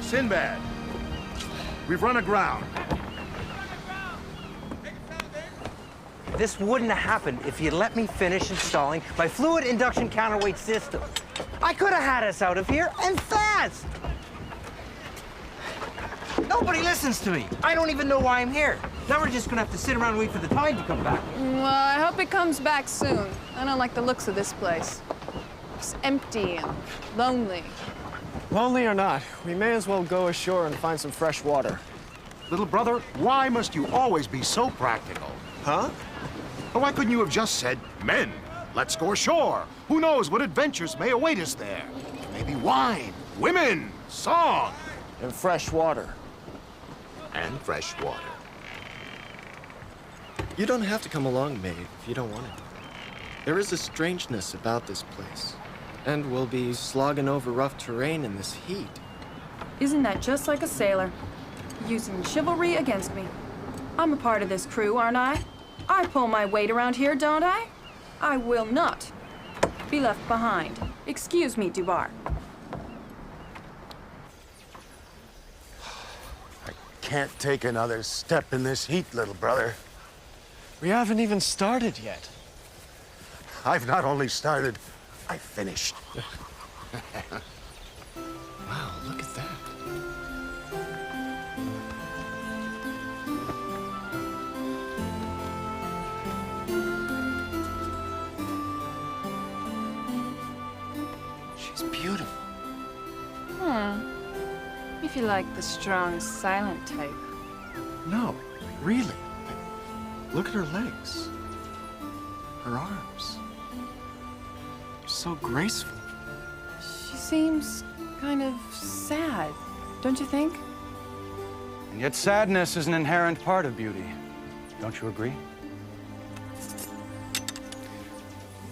Sinbad, we've run aground. This wouldn't have happened if you'd let me finish installing my fluid induction counterweight system. I could have had us out of here, and fast! Nobody listens to me. I don't even know why I'm here. Now we're just gonna have to sit around and wait for the tide to come back. Well, I hope it comes back soon. I don't like the looks of this place. It's empty and lonely. Lonely or not, we may as well go ashore and find some fresh water. Little brother, why must you always be so practical? Huh? Or why couldn't you have just said, men, let's go ashore? Who knows what adventures may await us there? Maybe wine, women, song. And fresh water. And fresh water. You don't have to come along, May, if you don't want to. There is a strangeness about this place. And we'll be slogging over rough terrain in this heat. Isn't that just like a sailor? Using chivalry against me. I'm a part of this crew, aren't I? I pull my weight around here, don't I? I will not be left behind. Excuse me, Dubar. I can't take another step in this heat, little brother. We haven't even started yet. I've not only started, I've finished. Wow, look at that. She's beautiful. If you like the strong, silent type. No, really. Look at her legs. Her arms. They're so graceful. She seems kind of sad, don't you think? And yet sadness is an inherent part of beauty. Don't you agree?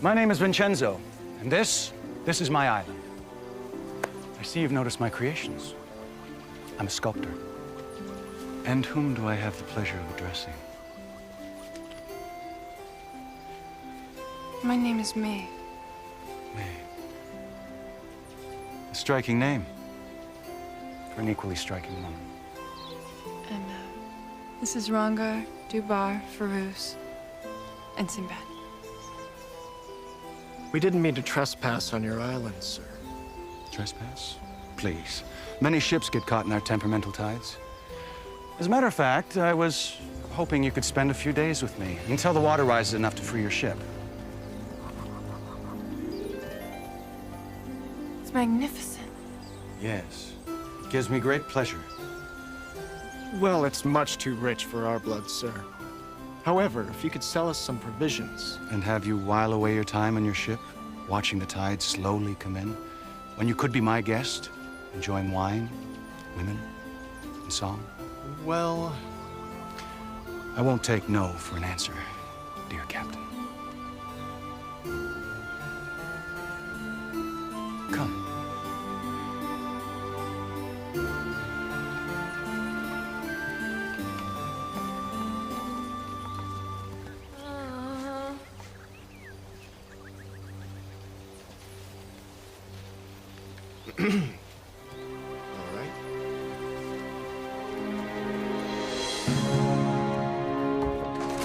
My name is Vincenzo, and this is my island. I see you've noticed my creations. I'm a sculptor. And whom do I have the pleasure of addressing? My name is May. May. A striking name for an equally striking woman. And this is Rangar, Dubar, Ferouz, and Sinbad. We didn't mean to trespass on your island, sir. Trespass? Please. Many ships get caught in our temperamental tides. As a matter of fact, I was hoping you could spend a few days with me until the water rises enough to free your ship. It's magnificent. Yes. It gives me great pleasure. Well, it's much too rich for our blood, sir. However, if you could sell us some provisions. And have you while away your time on your ship, watching the tide slowly come in, when you could be my guest, enjoying wine, women, and song? Well, I won't take no for an answer, dear Captain. Come. all right.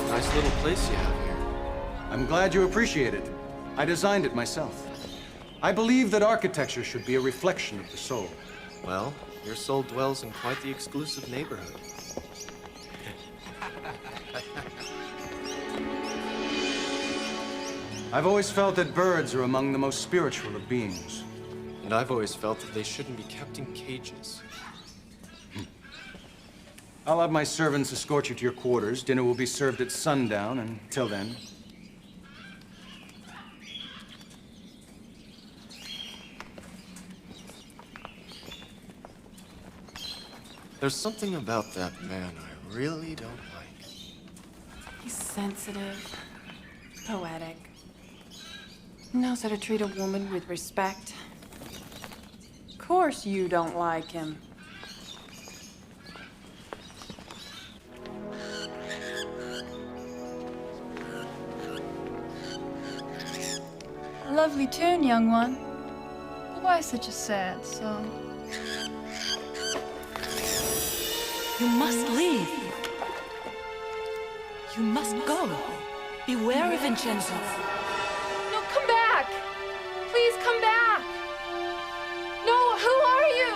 Nice little place you have here. I'm glad you appreciate it. I designed it myself. I believe that architecture should be a reflection of the soul. Well, your soul dwells in quite the exclusive neighborhood. I've always felt that birds are among the most spiritual of beings. And I've always felt that they shouldn't be kept in cages. I'll have my servants escort you to your quarters. Dinner will be served at sundown. Until then, There's something about that man I really don't like. He's sensitive, poetic. Knows how to treat a woman with respect. Of course you don't like him. A lovely tune, young one. But why such a sad song? You must leave. You must go. Beware of Vincenzo. No, come back! Please come back! No, who are you?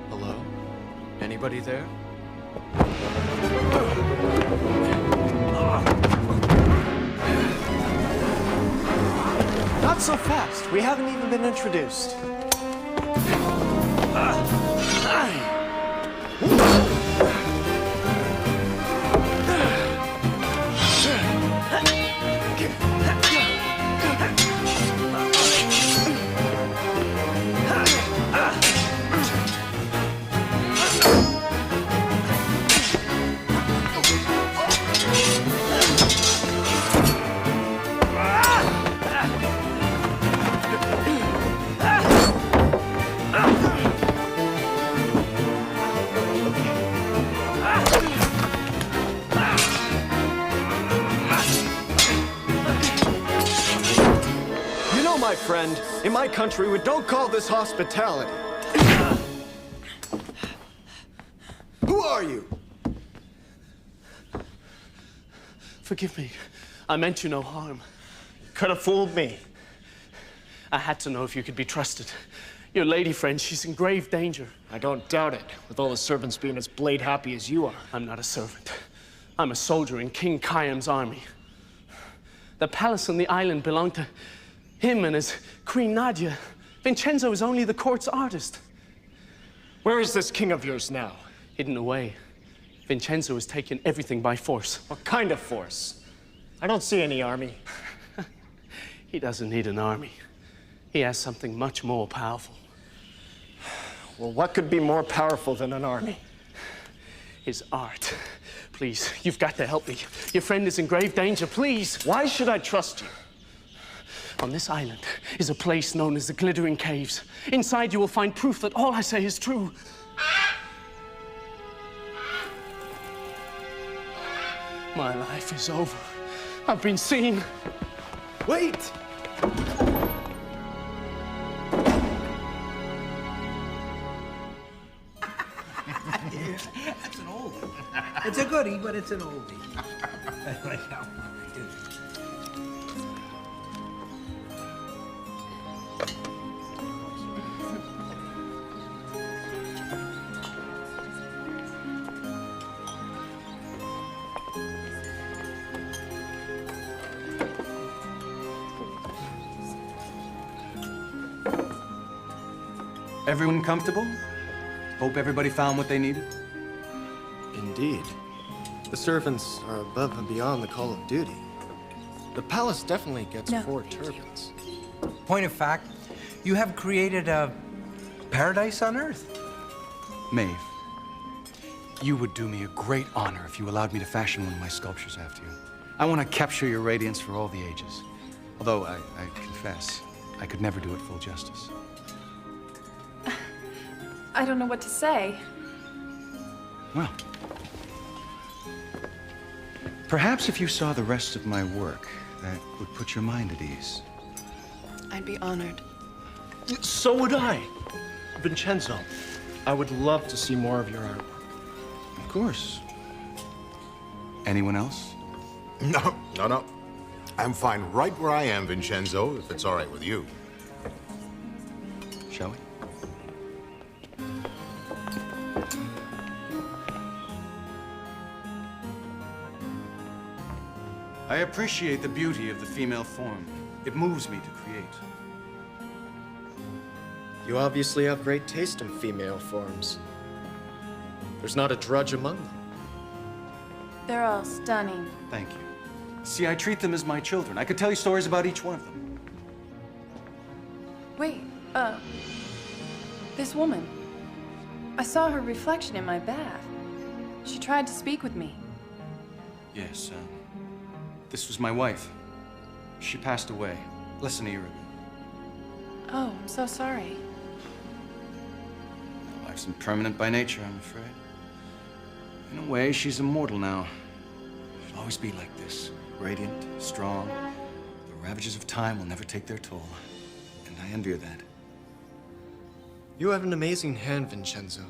Hello? Anybody there? Not so fast. We haven't even been introduced. My friend, in my country, we don't call this hospitality. Who are you? Forgive me. I meant you no harm. Could have fooled me. I had to know if you could be trusted. Your lady friend, she's in grave danger. I don't doubt it, with all the servants being as blade happy as you are. I'm not a servant. I'm a soldier in King Khayyam's army. The palace on the island belonged to him and his Queen Nadia. Vincenzo is only the court's artist. Where is this king of yours now? Hidden away. Vincenzo has taken everything by force. What kind of force? I don't see any army. He doesn't need an army. He has something much more powerful. Well, what could be more powerful than an army? His art. Please, you've got to help me. Your friend is in grave danger, please. Why should I trust you? On this island is a place known as the Glittering Caves. Inside you will find proof that all I say is true. My life is over. I've been seen. Wait! That's an oldie. It's a goodie, but it's an oldie. I like that one. I do. Everyone comfortable? Hope everybody found what they needed? Indeed. The servants are above and beyond the call of duty. The palace definitely gets No, 4 turbans. Point of fact, you have created a paradise on Earth. Maeve, you would do me a great honor if you allowed me to fashion one of my sculptures after you. I want to capture your radiance for all the ages. Although, I confess, I could never do it full justice. I don't know what to say. Well, Perhaps if you saw the rest of my work, that would put your mind at ease. I'd be honored. So would I. Vincenzo, I would love to see more of your artwork. Of course. Anyone else? No, no, no. I'm fine right where I am, Vincenzo, if it's all right with you. Shall we? I appreciate the beauty of the female form. It moves me to create. You obviously have great taste in female forms. There's not a drudge among them. They're all stunning. Thank you. See, I treat them as my children. I could tell you stories about each one of them. Wait, this woman. I saw her reflection in my bath. She tried to speak with me. Yes, this was my wife. She passed away less than a year ago. Oh, I'm so sorry. Life's impermanent by nature, I'm afraid. In a way, she's immortal now. She'll always be like this, radiant, strong. The ravages of time will never take their toll, and I envy her that. You have an amazing hand, Vincenzo.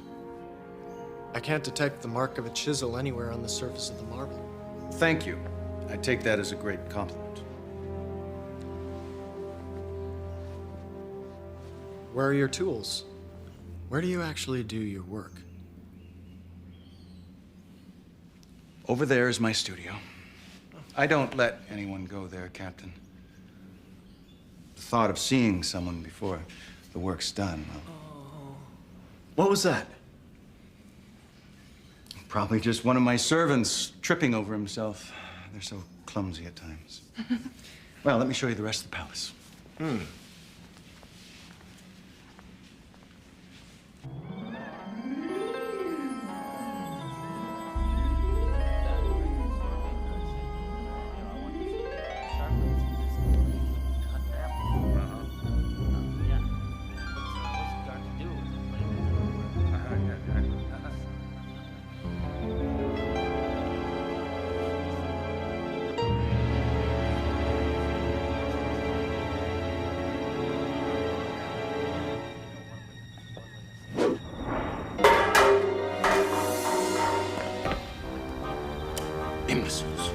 I can't detect the mark of a chisel anywhere on the surface of the marble. Thank you. I take that as a great compliment. Where are your tools? Where do you actually do your work? Over there is my studio. I don't let anyone go there, Captain. The thought of seeing someone before the work's done, well, What was that? probably just one of my servants tripping over himself. They're so clumsy at times. Well, let me show you the rest of the palace. Imbeciles.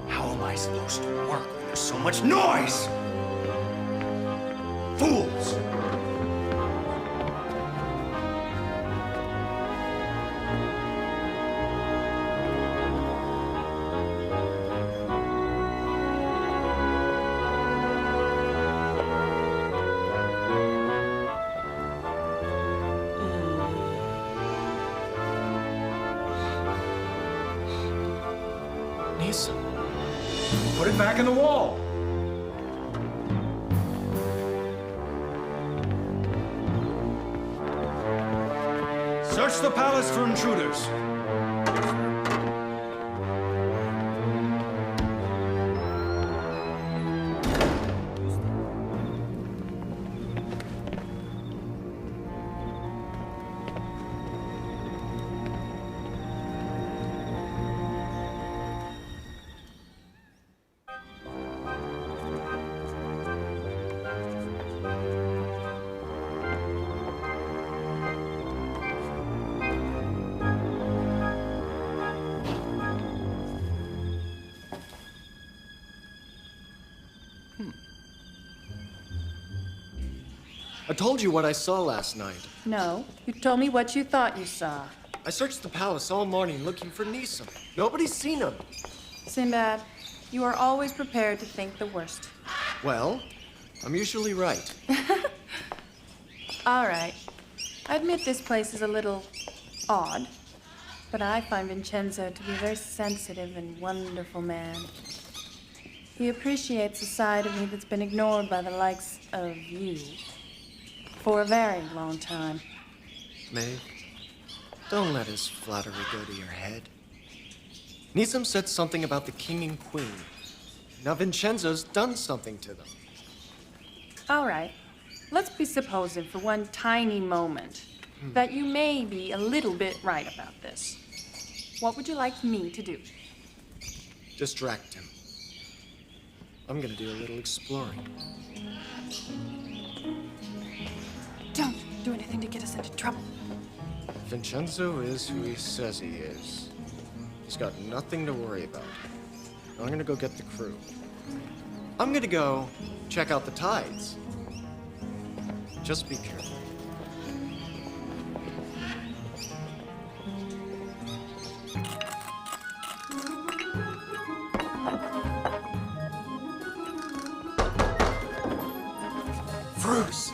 How am I supposed to work when there's so much noise? Fools! Nisa. Put it back in the wall. Search the palace for intruders. I told you what I saw last night. No, you told me what you thought you saw. I searched the palace all morning looking for Nisa. Nobody's seen him. Sinbad, you are always prepared to think the worst. Well, I'm usually right. All right. I admit this place is a little odd, but I find Vincenzo to be a very sensitive and wonderful man. He appreciates a side of me that's been ignored by the likes of you for a very long time. Maeve, don't let his flattery go to your head. Nizam said something about the king and queen. Now Vincenzo's done something to them. All right. Let's be supposing for one tiny moment that you may be a little bit right about this. What would you like me to do? Distract him. I'm gonna do a little exploring. Don't do anything to get us into trouble. Vincenzo is who he says he is. He's got nothing to worry about. I'm gonna go get the crew. I'm gonna go check out the tides. Just be careful. Bruce,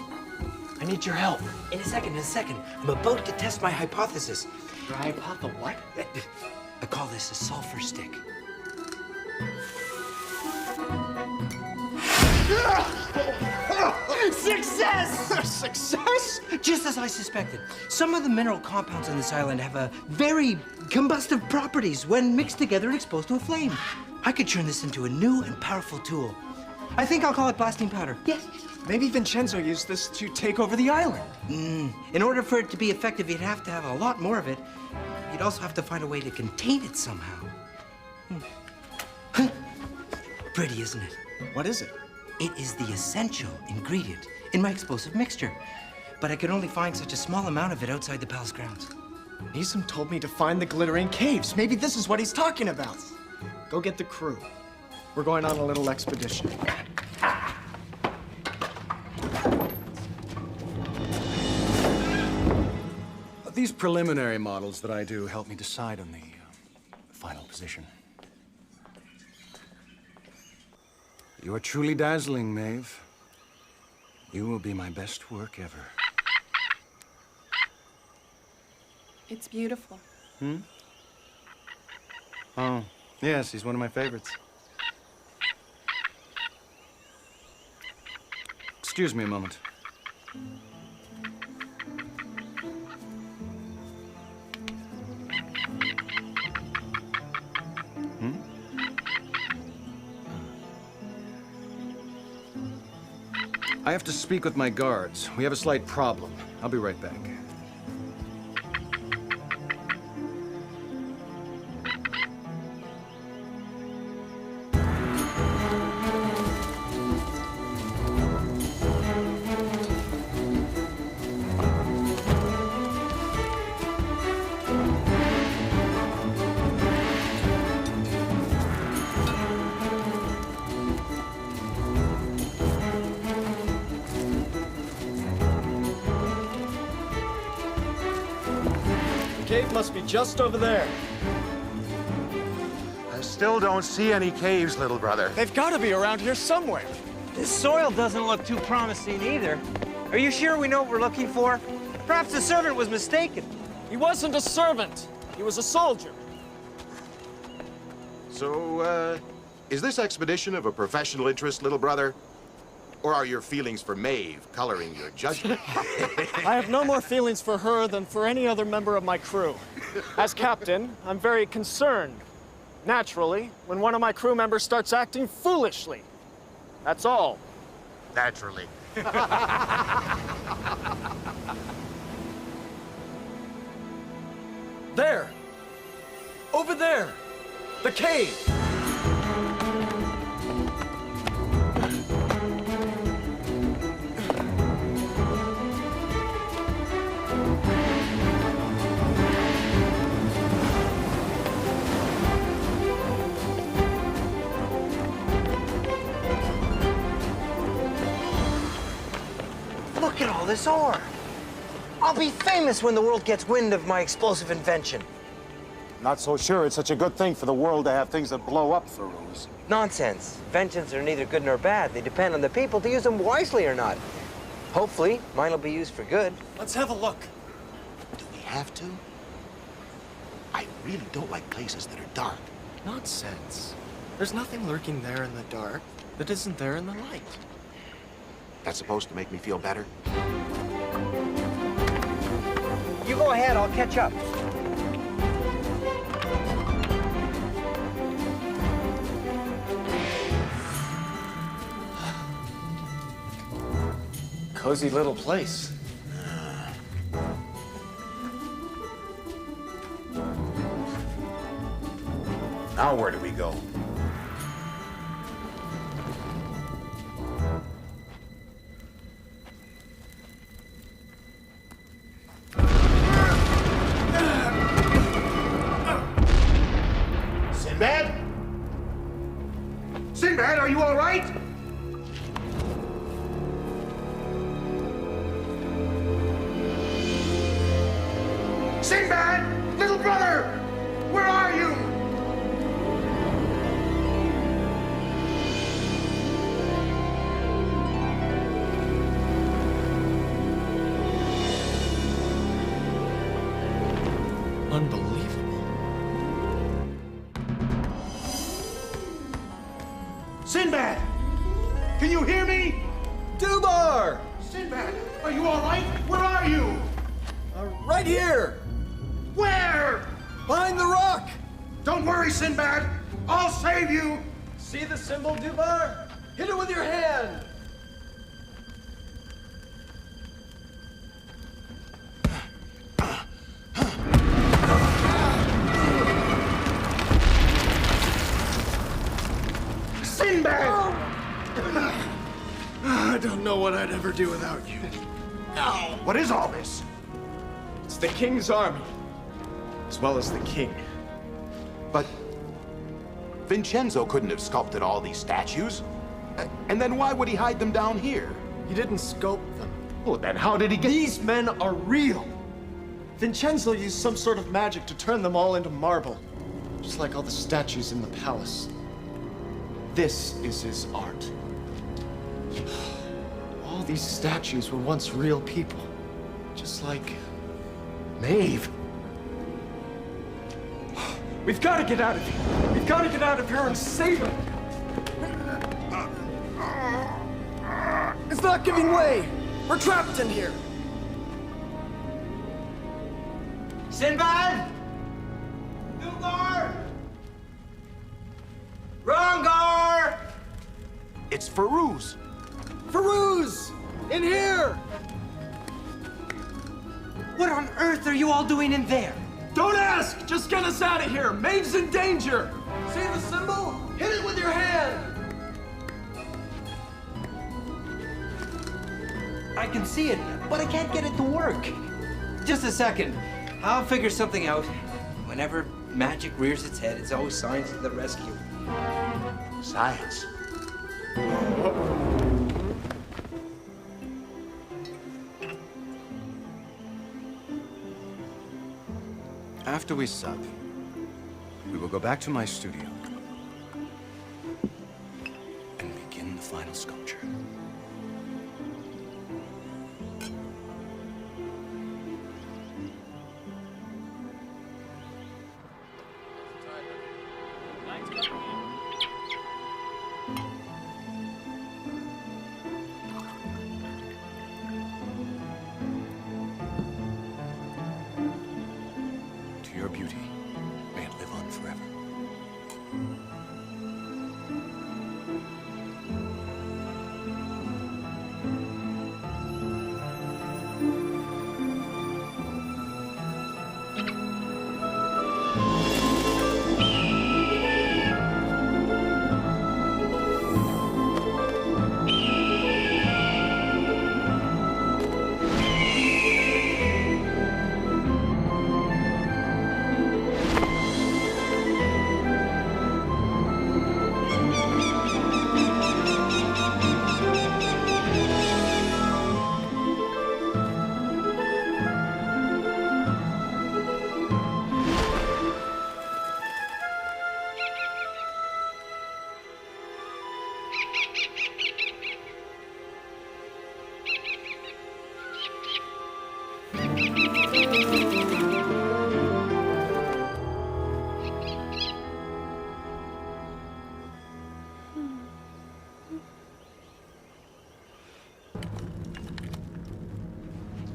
I need your help. In a second. I'm about to test my hypothesis. Your hypothesis what? I call this a sulfur stick. Success! Success? Just as I suspected. Some of the mineral compounds on this island have a very combustive properties when mixed together and exposed to a flame. I could turn this into a new and powerful tool. I think I'll call it blasting powder. Yes. Maybe Vincenzo used this to take over the island. In order for it to be effective, you'd have to have a lot more of it. You'd also have to find a way to contain it somehow. Pretty, isn't it? What is it? It is the essential ingredient in my explosive mixture. But I could only find such a small amount of it outside the palace grounds. Neeson told me to find the glittering caves. Maybe this is what he's talking about. Go get the crew. We're going on a little expedition. These preliminary models that I do help me decide on the final position. You are truly dazzling, Maeve. You will be my best work ever. It's beautiful. Oh, yes, he's one of my favorites. Excuse me a moment. I have to speak with my guards. We have a slight problem. I'll be right back. The cave must be just over there. I still don't see any caves, little brother. They've got to be around here somewhere. This soil doesn't look too promising either. Are you sure we know what we're looking for? Perhaps the servant was mistaken. He wasn't a servant. He was a soldier. So, is this expedition of a professional interest, little brother? Or are your feelings for Maeve coloring your judgment? I have no more feelings for her than for any other member of my crew. As captain, I'm very concerned, naturally, when one of my crew members starts acting foolishly. That's all. Naturally. There! Over there! The cave! Look at all this ore. I'll be famous when the world gets wind of my explosive invention. Not so sure it's such a good thing for the world to have things that blow up, Feroz. Nonsense. Inventions are neither good nor bad. They depend on the people to use them wisely or not. Hopefully, mine will be used for good. Let's have a look. Do we have to? I really don't like places that are dark. Nonsense. There's nothing lurking there in the dark that isn't there in the light. That's supposed to make me feel better? You go ahead, I'll catch up. cozy little place. Now where do we go? Sinbad? Sinbad, are you all right? Sinbad! Little brother! Where are you? Unbelievable. Sinbad! Can you hear me? Dubar! Sinbad, are you all right? Where are you? Right here! Where? Behind the rock! Don't worry, Sinbad. I'll save you. See the symbol, Dubar? Hit it with your hand! Sinbad! I don't know what I'd ever do without you. What is all this? It's the king's army, as well as the king. But Vincenzo couldn't have sculpted all these statues. And then why would he hide them down here? He didn't sculpt them. Well, then how did he get... These men are real. Vincenzo used some sort of magic to turn them all into marble, just like all the statues in the palace. This is his art. All these statues were once real people, just like Maeve. We've got to get out of here. We've got to get out of here and save him. It's not giving way. We're trapped in here. Sinbad! Dugar! Rongar! It's Ferouz. Ferouz! In here! What on earth are you all doing in there? Don't ask! Just get us out of here! Maeve's in danger! See the symbol? Hit it with your hand! I can see it, but I can't get it to work. Just a second. I'll figure something out. Whenever magic rears its head, it's always science to the rescue. Science. After we sup, we will go back to my studio and begin the final sculpture. To your beauty, may it live on forever.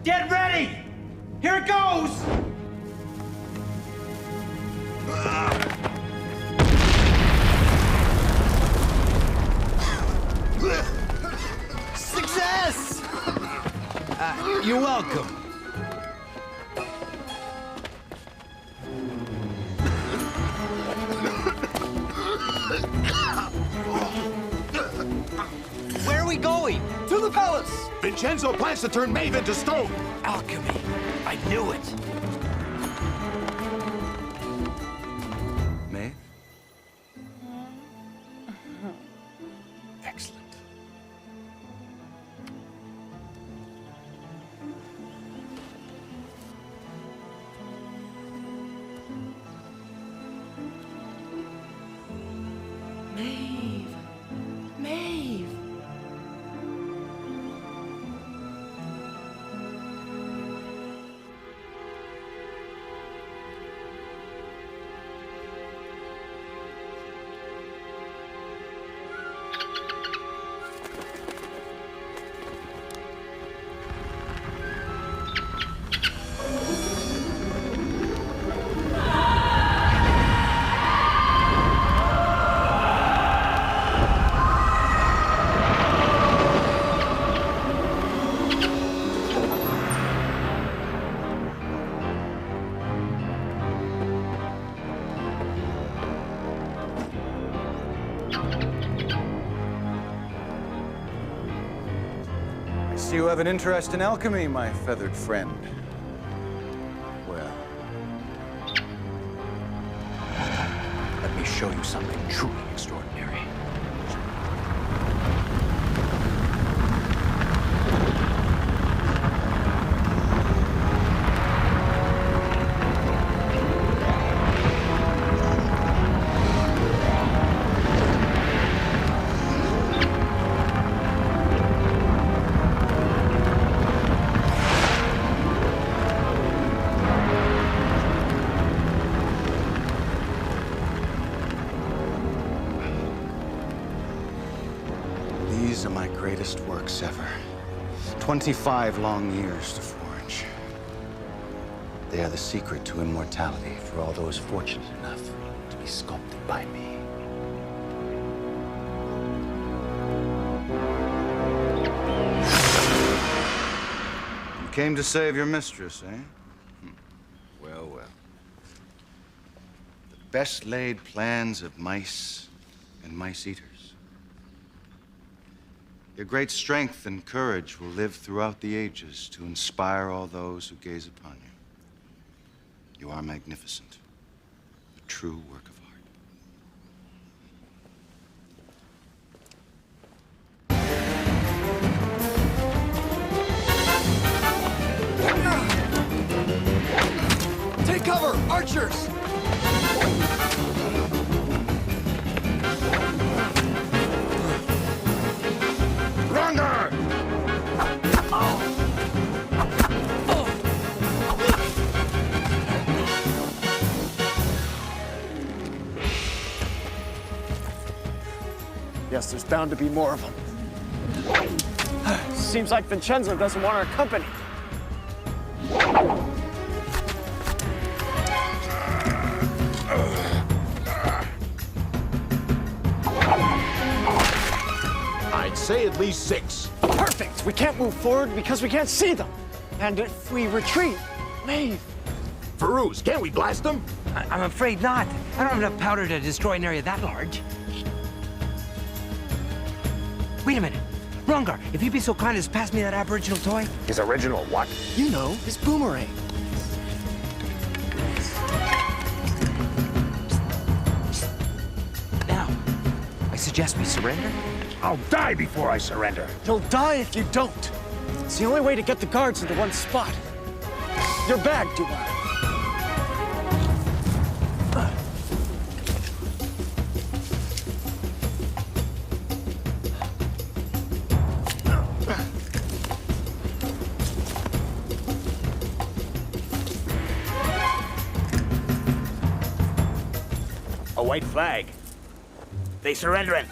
Get ready! Here it goes! Success! Welcome. Where are we going? To the palace! Vincenzo plans to turn Maeve into stone! Alchemy. I knew it. Maeve? Excellent. Maeve. Maeve. I see you have an interest in alchemy, my feathered friend. Well, let me show you something truly extraordinary. These are my greatest works ever. 25 long years to forge. They are the secret to immortality for all those fortunate enough to be sculpted by me. You came to save your mistress, eh? Well, well. The best laid plans of mice and mice eaters. Your great strength and courage will live throughout the ages to inspire all those who gaze upon you. You are magnificent, a true work of art. Take cover, archers! Yes, there's bound to be more of them. Seems like Vincenzo doesn't want our company. I'd say at least 6. Perfect! We can't move forward because we can't see them. And if we retreat, Maeve. Peruse, can't we blast them? I'm afraid not. I don't have enough powder to destroy an area that large. Wait a minute. Rongar, if you'd be so kind as pass me that aboriginal toy. His original what? You know, his boomerang. Now, I suggest we surrender. I'll die before I surrender. You'll die if you don't. It's the only way to get the guards into one spot. Your bag, Dubai. A white flag. They surrendering.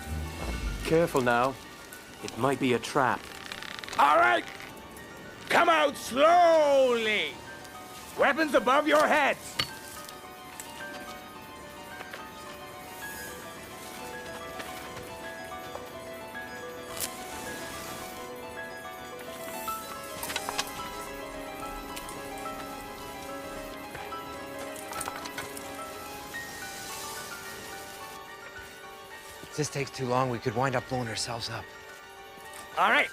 Careful now. It might be a trap. All right. Come out slowly. Weapons above your heads. this takes too long, we could wind up blowing ourselves up. All right.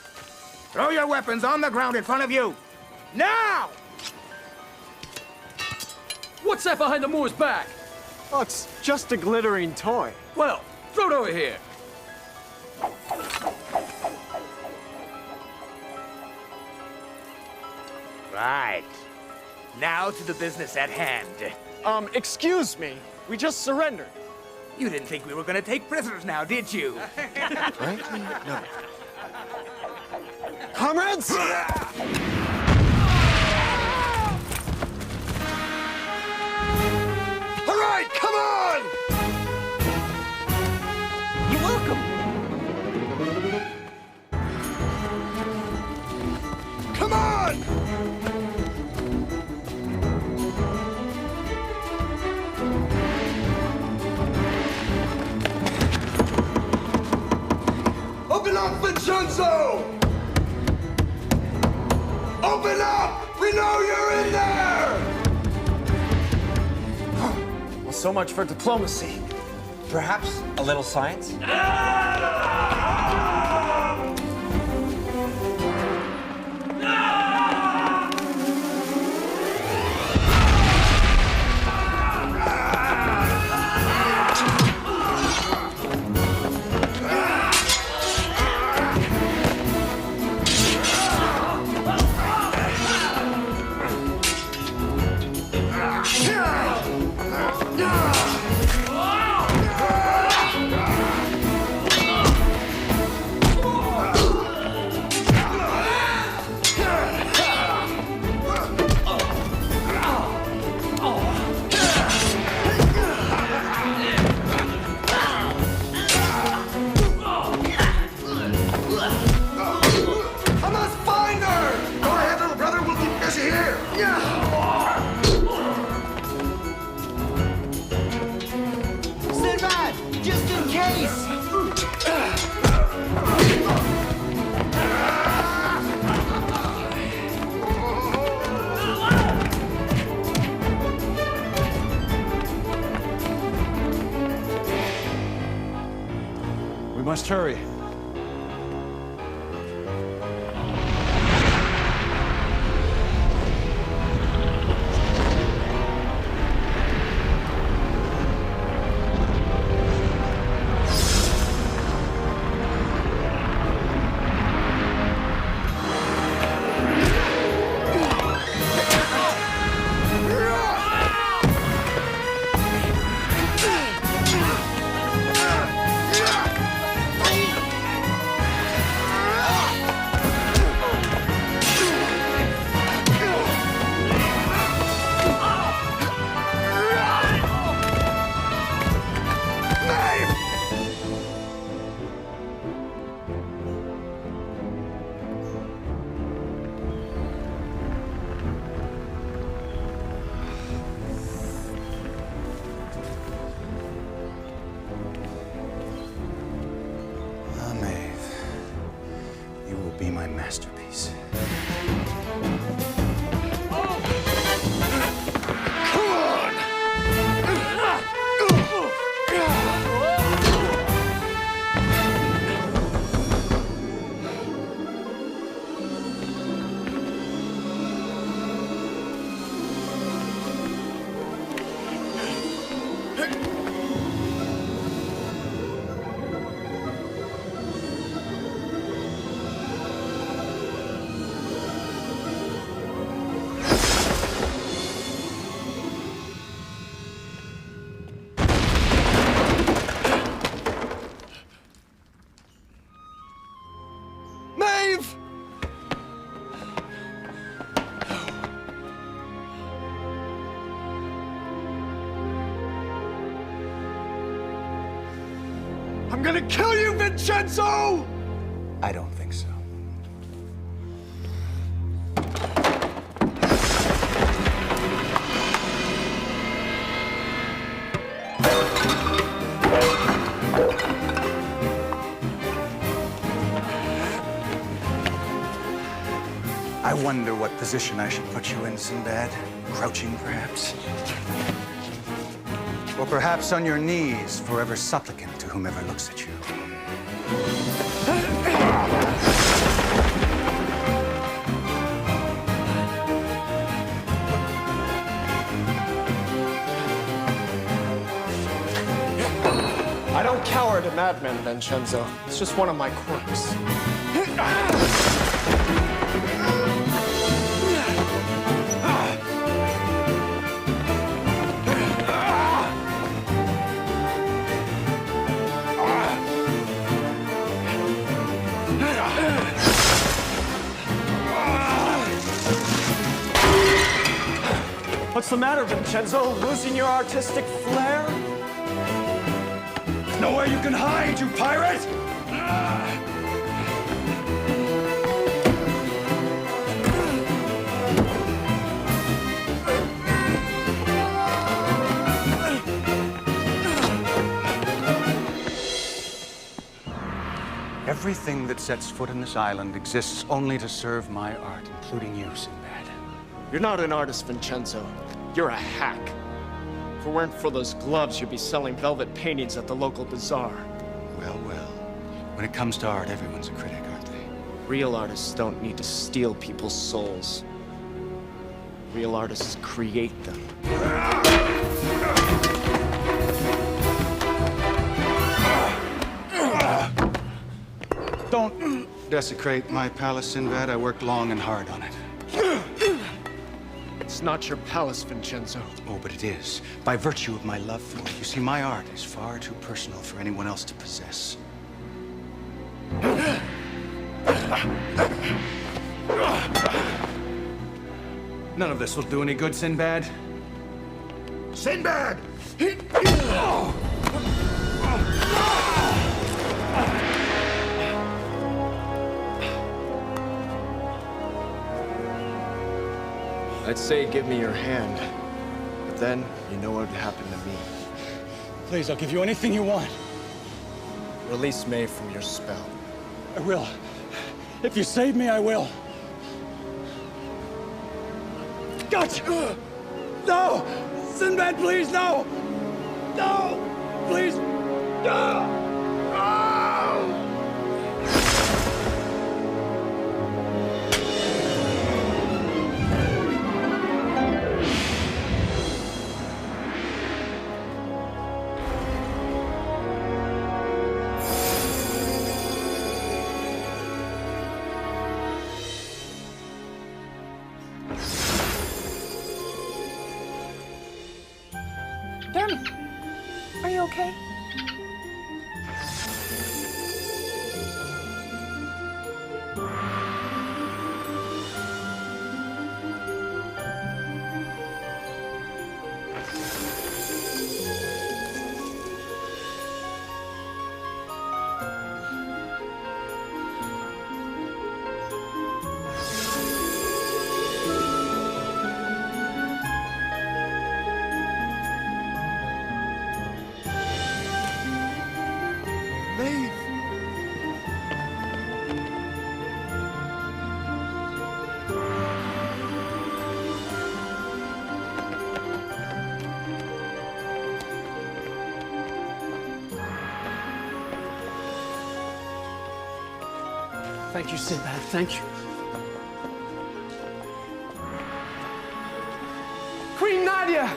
Throw your weapons on the ground in front of you. Now! What's that behind the Moor's back? Oh, it's just a glittering toy. Well, throw it over here. Right. Now to the business at hand. Excuse me. We just surrendered. You didn't think we were gonna take prisoners now, did you? Frankly, no. Comrades! All right, come on! You're welcome. Come on! Open up, Vincenzo! Open up! We know you're in there! Well, so much for diplomacy. Perhaps a little science? I must find her! Go ahead, little brother. We'll keep busy here. Sinbad, just in case! We must hurry. You will be my masterpiece. I'm gonna kill you, Vincenzo! I don't think so. I wonder what position I should put you in, Sinbad. Crouching, perhaps? Or perhaps on your knees, forever supplicant to whomever looks at you. I don't cower to madmen, Vincenzo. It's just one of my quirks. What's the matter, Vincenzo? Losing your artistic flair? Nowhere you can hide, you pirate! Everything that sets foot on this island exists only to serve my art, including you, Sinbad. You're not an artist, Vincenzo. You're a hack. If it weren't for those gloves, you'd be selling velvet paintings at the local bazaar. Well, well. When it comes to art, everyone's a critic, aren't they? Real artists don't need to steal people's souls. Real artists create them. Don't desecrate my palace, Sinbad. I worked long and hard on it. It's not your palace, Vincenzo. Oh, but it is. By virtue of my love for it. You see, my art is far too personal for anyone else to possess. None of this will do any good, Sinbad. Sinbad! I'd say give me your hand, but then you know what would happen to me. Please, I'll give you anything you want. Release May from your spell. I will. If you save me, I will. Gotcha! No! Sinbad, please, no! No! Please! No! Dermy, are you okay? Thank you, Sinbad. Thank you. Queen Nadia!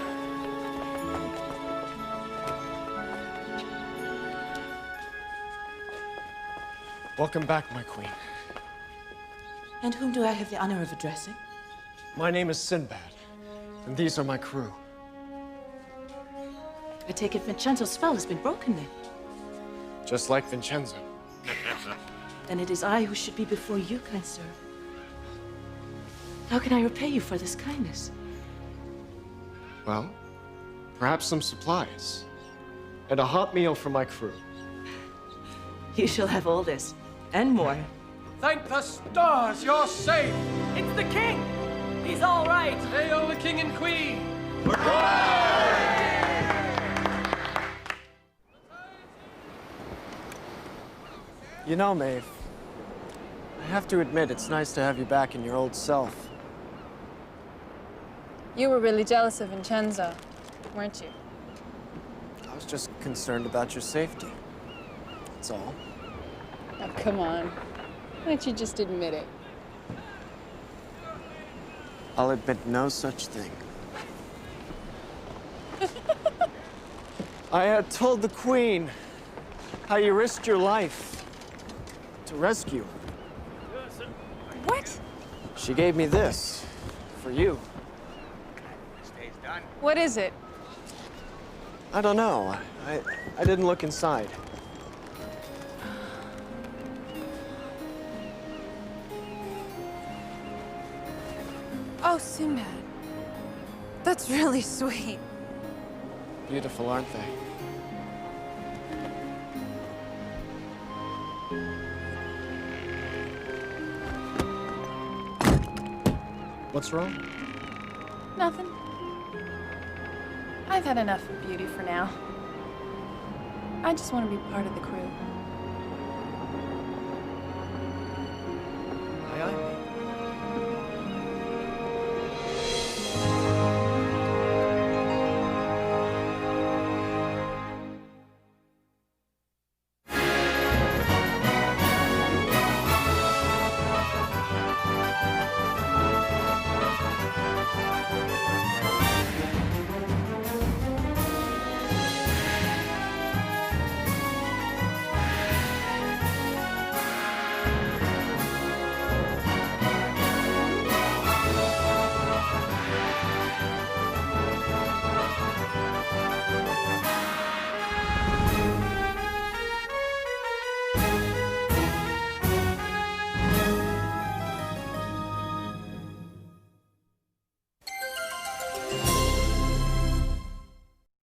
Welcome back, my queen. And whom do I have the honor of addressing? My name is Sinbad, and these are my crew. I take it Vincenzo's spell has been broken then. Just like Vincenzo. Then it is I who should be before you, kind sir. How can I repay you for this kindness? Well, perhaps some supplies. And a hot meal for my crew. You shall have all this, and more. Thank the stars, you're safe! It's the king! He's all right! Hail the king and queen! You know, Maeve, I have to admit it's nice to have you back in your old self. You were really jealous of Vincenzo, weren't you? just concerned about your safety. That's all. Oh, come on. Why don't you just admit it? I'll admit no such thing. I had told the Queen how you risked your life to rescue her. What? She gave me this for you. What is it? I don't know. I didn't look inside. Oh, Sinbad. That's really sweet. Beautiful, aren't they? What's wrong? Nothing. I've had enough of beauty for now. I just want to be part of the crew.